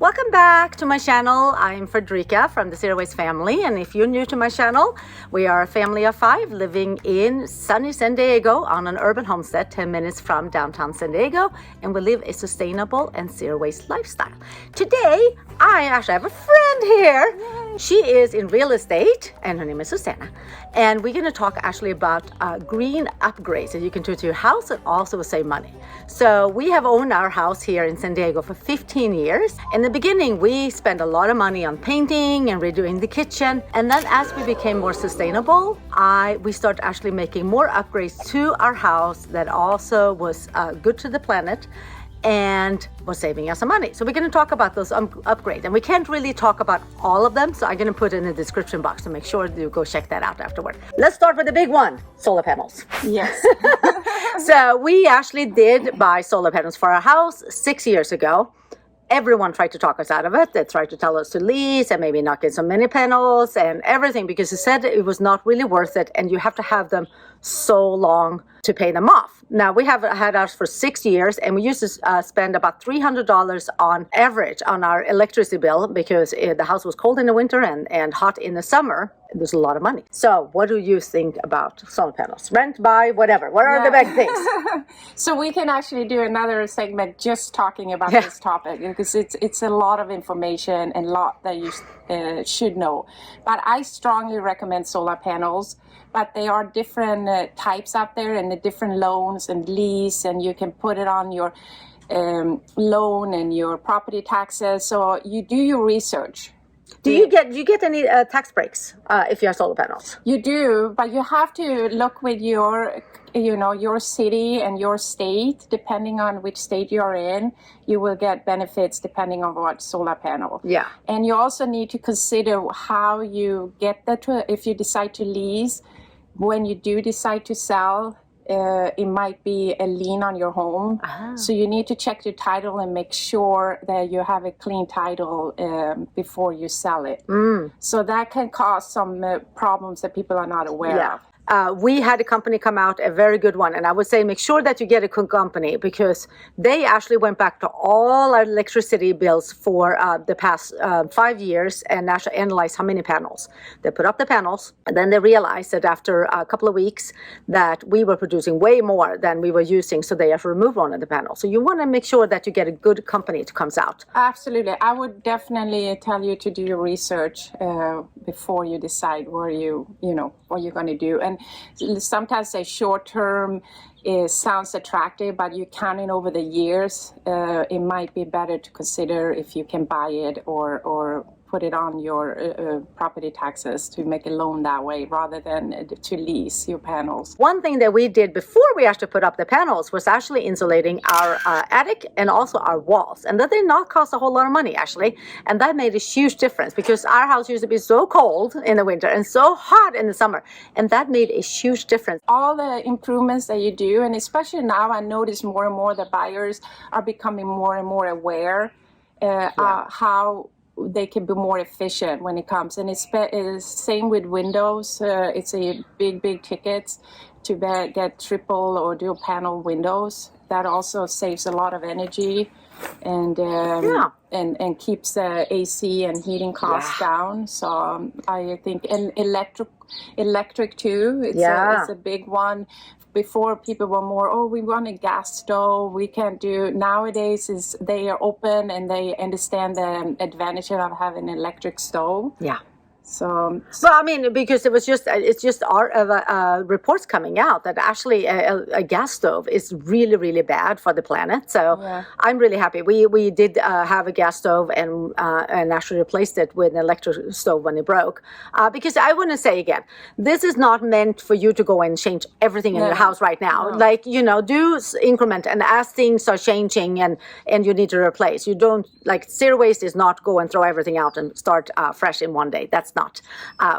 Welcome back to my channel. I'm Fredrika from the Zero Waste family, and if you're new to my channel, we are a family of 5 living in sunny San Diego on an urban homestead 10 minutes from downtown San Diego, and we live a sustainable and zero waste lifestyle. Today, I actually have a friend here. She is in real estate, and her name is Susanna, and we're going to talk actually about green upgrades that you can do to your house and also save money. So we have owned our house here in San Diego for 15 years. In the beginning, we spent a lot of money on painting and redoing the kitchen. And then as we became more sustainable, we started actually making more upgrades to our house that also was good to the planet and was saving us some money. So we're going to talk about those upgrades, and we can't really talk about all of them, so I'm going to put it in the description box, so make sure you go check that out afterward. Let's start with the big one, solar panels. Yes. So we actually did buy solar panels for our house 6 years ago. Everyone tried to talk us out of it. They tried to tell us to lease and maybe not get so many panels and everything, because they said it was not really worth it and you have to have them so long to pay them off. Now, we have had ours for 6 years, and we used to spend about $300 on average on our electricity bill because the house was cold in the winter and hot in the summer. It was a lot of money. So what do you think about solar panels? Rent, buy, whatever. What are the big things? So we can actually do another segment just talking about this topic, because it's a lot of information and a lot that you should know. But I strongly recommend solar panels. But there are different types out there, and the different loans and lease, and you can put it on your loan and your property taxes. So you do your research. Do you get any tax breaks if you have solar panels? You do, but you have to look with your city and your state. Depending on which state you're in, you will get benefits depending on what solar panel. Yeah. And you also need to consider how you get that. If you decide to lease, when you do decide to sell, it might be a lien on your home. So you need to check your title and make sure that you have a clean title before you sell it. So that can cause some problems that people are not aware of. We had a company come out, a very good one, and I would say make sure that you get a good company, because they actually went back to all our electricity bills for the past 5 years and actually analyzed how many panels. They put up the panels, and then they realized that after a couple of weeks that we were producing way more than we were using, so they have to remove one of the panels. So you want to make sure that you get a good company that comes out. Absolutely. I would definitely tell you to do your research before you decide what you're going to do. And sometimes a short term sounds attractive, but you counting over the years, it might be better to consider if you can buy it or put it on your property taxes to make a loan that way rather than to lease your panels. One thing that we did before we actually put up the panels was actually insulating our attic and also our walls. And that did not cost a whole lot of money, actually. And that made a huge difference, because our house used to be so cold in the winter and so hot in the summer. And that made a huge difference. All the improvements that you do, and especially now I notice more and more the buyers are becoming more and more aware how they can be more efficient when it comes. And it's same with windows. It's a big tickets to get triple or dual panel windows. That also saves a lot of energy and keeps the AC and heating costs down. So I think, and electric too. It's a big one. Before, people were more, we want a gas stove. We can't do. Nowadays, they are open and they understand the advantage of having an electric stove. Yeah. So well, I mean, because it's just our reports coming out that actually a gas stove is really, really bad for the planet. So I'm really happy. We did have a gas stove and actually replaced it with an electric stove when it broke. Because I want to say again, this is not meant for you to go and change everything in your house right now. No. Like, do increment, and as things are changing and you need to replace, you don't, like, zero waste is not go and throw everything out and start fresh in one day. That's not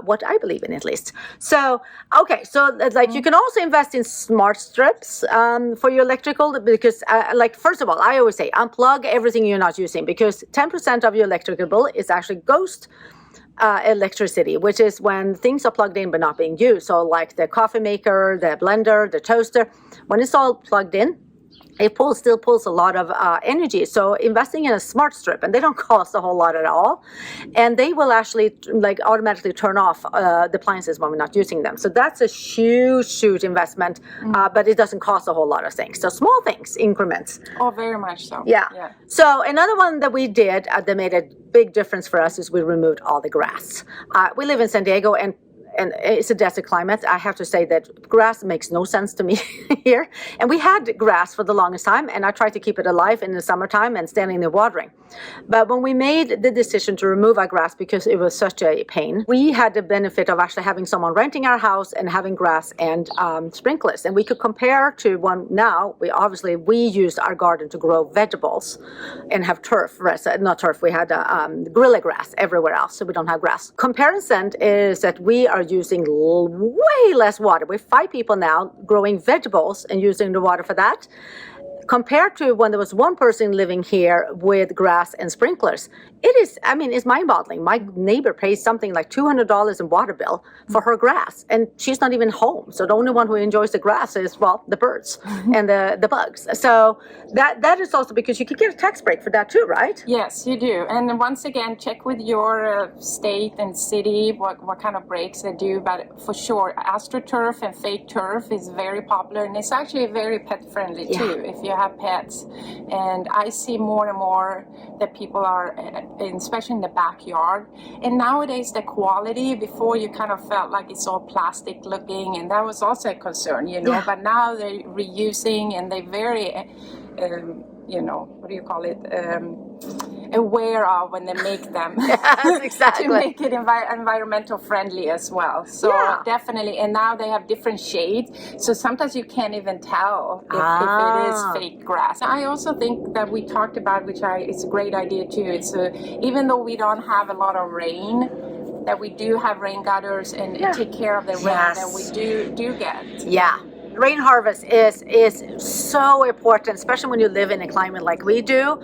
what I believe in, at least. So, okay, so you can also invest in smart strips for your electrical, because first of all, I always say unplug everything you're not using, because 10% of your electrical bill is actually ghost electricity, which is when things are plugged in but not being used. So like the coffee maker, the blender, the toaster, when it's all plugged in, it still pulls a lot of energy. So investing in a smart strip, and they don't cost a whole lot at all, and they will actually like automatically turn off the appliances when we're not using them. So that's a huge investment, but it doesn't cost a whole lot of things. So small things, increments. Oh, very much so. Yeah. So another one that we did that made a big difference for us is we removed all the grass. We live in San Diego, and it's a desert climate. I have to say that grass makes no sense to me here. And we had grass for the longest time, and I tried to keep it alive in the summertime and standing there watering. But when we made the decision to remove our grass because it was such a pain, we had the benefit of actually having someone renting our house and having grass and sprinklers. And we could compare to one now. We used our garden to grow vegetables and have turf. Not turf, we had gorilla grass everywhere else, so we don't have grass. Comparison is that we are using way less water. We're 5 people now growing vegetables and using the water for that. Compared to when there was one person living here with grass and sprinklers, it's mind-boggling. My neighbor pays something like $200 in water bill for her grass, and she's not even home. So the only one who enjoys the grass is, the birds and the bugs. So that is also because you could get a tax break for that too, right? Yes, you do. And once again, check with your state and city what kind of breaks they do. But for sure, AstroTurf and fake turf is very popular, and it's actually very pet-friendly too if you have pets. And I see more and more that people are, especially in the backyard. And nowadays the quality, before you kind of felt like it's all plastic looking, and that was also a concern, but now they're reusing, and they're very what do you call it, aware of when they make them. Yes, exactly. To make it environmental friendly as well. So definitely, and now they have different shades, so sometimes you can't even tell if it is fake grass. I also think that we talked about, it's a great idea too, it's even though we don't have a lot of rain, that we do have rain gutters and take care of the rain that we do get. Yeah. Rain harvest is so important, especially when you live in a climate like we do.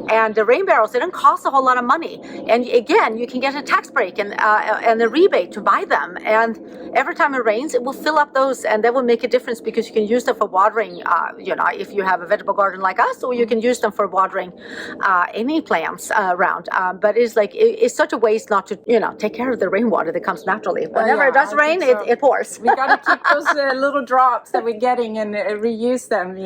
And the rain barrels, they don't cost a whole lot of money. And again, you can get a tax break and a rebate to buy them. And every time it rains, it will fill up those, and that will make a difference because you can use them for watering, if you have a vegetable garden like us, or you can use them for watering any plants around. But it's such a waste not to, take care of the rainwater that comes naturally. Whenever it does rain, it pours. We got to keep those little drops that we're getting and reuse them,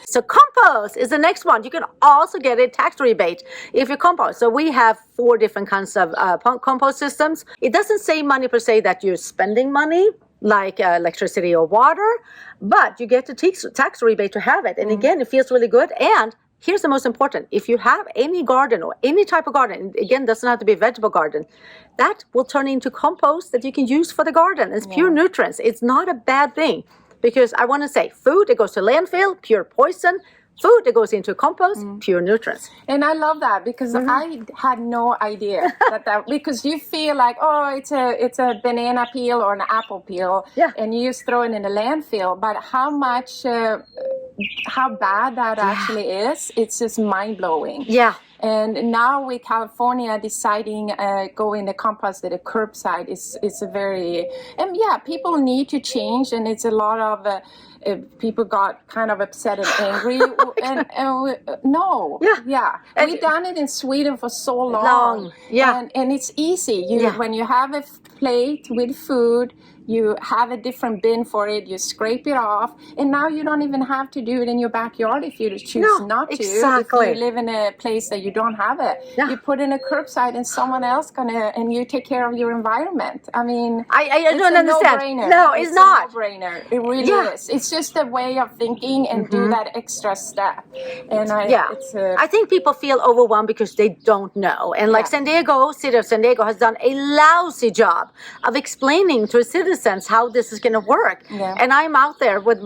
So compost is the next one. You can also get a tax rebate if you compost. So we have 4 different kinds of compost systems. It doesn't say money per se that you're spending money like electricity or water, but you get the tax rebate to have it. And again, it feels really good. And here's the most important. If you have any garden or any type of garden, again, doesn't have to be a vegetable garden, that will turn into compost that you can use for the garden. It's pure nutrients. It's not a bad thing. Because I want to say, food that goes to landfill, pure poison. Food that goes into compost, pure nutrients. And I love that because I had no idea that because you feel like, it's a banana peel or an apple peel, and you just throw it in a landfill. But how bad that actually is, it's just mind blowing. Yeah. And now with California deciding going the compost at a curbside is a very, people need to change, and it's a lot of people got kind of upset and angry. We've done it in Sweden for so long. And it's easy. When you have a plate with food, you have a different bin for it, you scrape it off, and now you don't even have to do it in your backyard if you choose not to. Exactly. If you live in a place that you don't have it, you put in a curbside and someone else and you take care of your environment. I mean, I don't understand. No-brainer. No, it's not. A no-brainer. It really is. It's just a way of thinking and do that extra step. And I think people feel overwhelmed because they don't know. And like city of San Diego has done a lousy job of explaining to citizens how this is going to work. And I'm out there with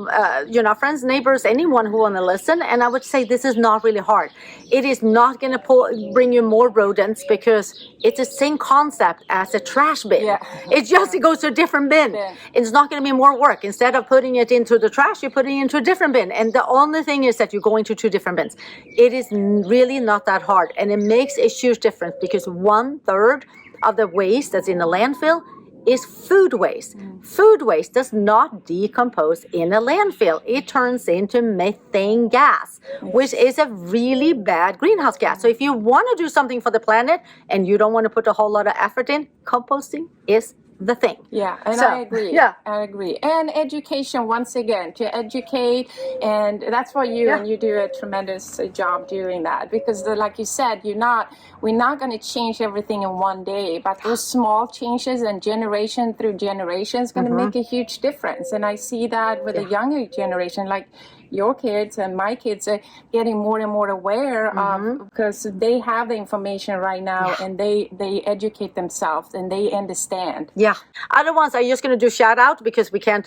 friends, neighbors, anyone who want to listen, and I would say this is not really hard. It is not going to bring you more rodents because it's the same concept as a trash bin. It goes to a different bin. It's not going to be more work. Instead of putting it into the trash, you're putting it into a different bin, and the only thing is that you're going to 2 different bins. It is really not that hard, and it makes a huge difference because 1/3 of the waste that's in the landfill is food waste. Food waste does not decompose in a landfill. It turns into methane gas, which is a really bad greenhouse gas. So if you want to do something for the planet and you don't want to put a whole lot of effort in, composting is the thing. Yeah, and So, I agree. yeah. I agree. And education, once again, to educate, and that's what and you do a tremendous job doing that, because like you said, we're not going to change everything in one day, but those small changes and generation through generation is going to make a huge difference. And I see that with the younger generation, like your kids and my kids are getting more and more aware of, because they have the information right now and they educate themselves and they understand. Yeah. Other ones are just going to do shout out because we can't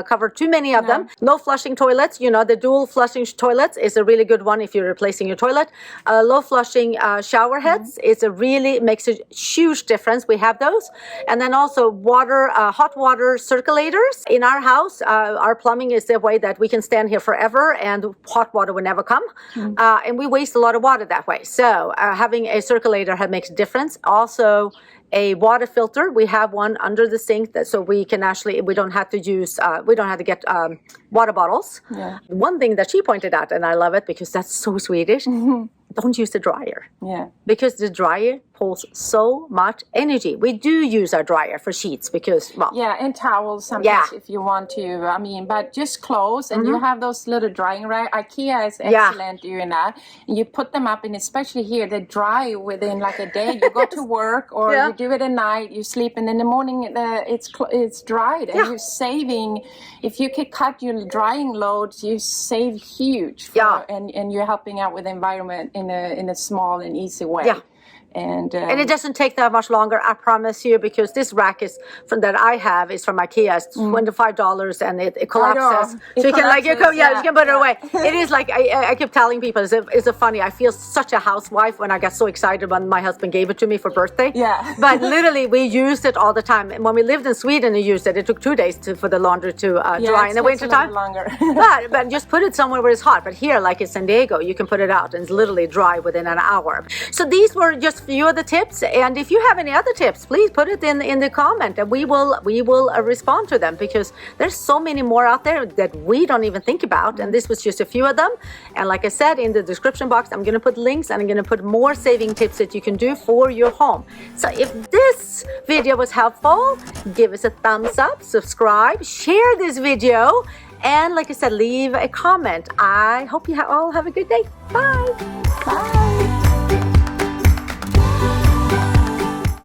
cover too many of them. Low flushing toilets, the dual flushing toilets is a really good one if you're replacing your toilet. Low flushing shower heads makes a huge difference. We have those. And then also hot water circulators. In our house, our plumbing is the way that we can stand here forever and hot water will never come. And we waste a lot of water that way. So having a circulator makes a difference. Also, a water filter. We have one under the sink so we can we don't have to get water bottles. Yeah. One thing that she pointed out, and I love it because that's so Swedish, don't use the dryer. Yeah. Because the dryer pulls so much energy. We do use our dryer for sheets because, yeah, and towels sometimes if you want to. But just clothes, and you have those little drying rack. IKEA is excellent doing that. And you put them up, and especially here, they dry within like a day. You go to work or you do it at night, you sleep, and in the morning it's dried. And you're saving, if you can cut your drying loads, you save huge. And you're helping out with the environment in a small and easy way. Yeah. And it doesn't take that much longer, I promise you, because this rack that I have is from IKEA. It's $25 and it collapses. So you can put it away. It is like, I keep telling people, it's funny, I feel such a housewife when I get so excited when my husband gave it to me for birthday. Yeah. But literally, we used it all the time. And when we lived in Sweden, we used it. It took 2 days for the laundry to dry in the winter time. Longer. but just put it somewhere where it's hot. But here, like in San Diego, you can put it out and it's literally dry within an hour. So these were just few of the tips, and if you have any other tips, please put it in the comment, and we will respond to them, because there's so many more out there that we don't even think about, and this was just a few of them. And like I said, in the description box, I'm going to put links, and I'm going to put more saving tips that you can do for your home. So if this video was helpful, give us a thumbs up, subscribe, share this video, and like I said, leave a comment. I hope you all have a good day. Bye. Bye.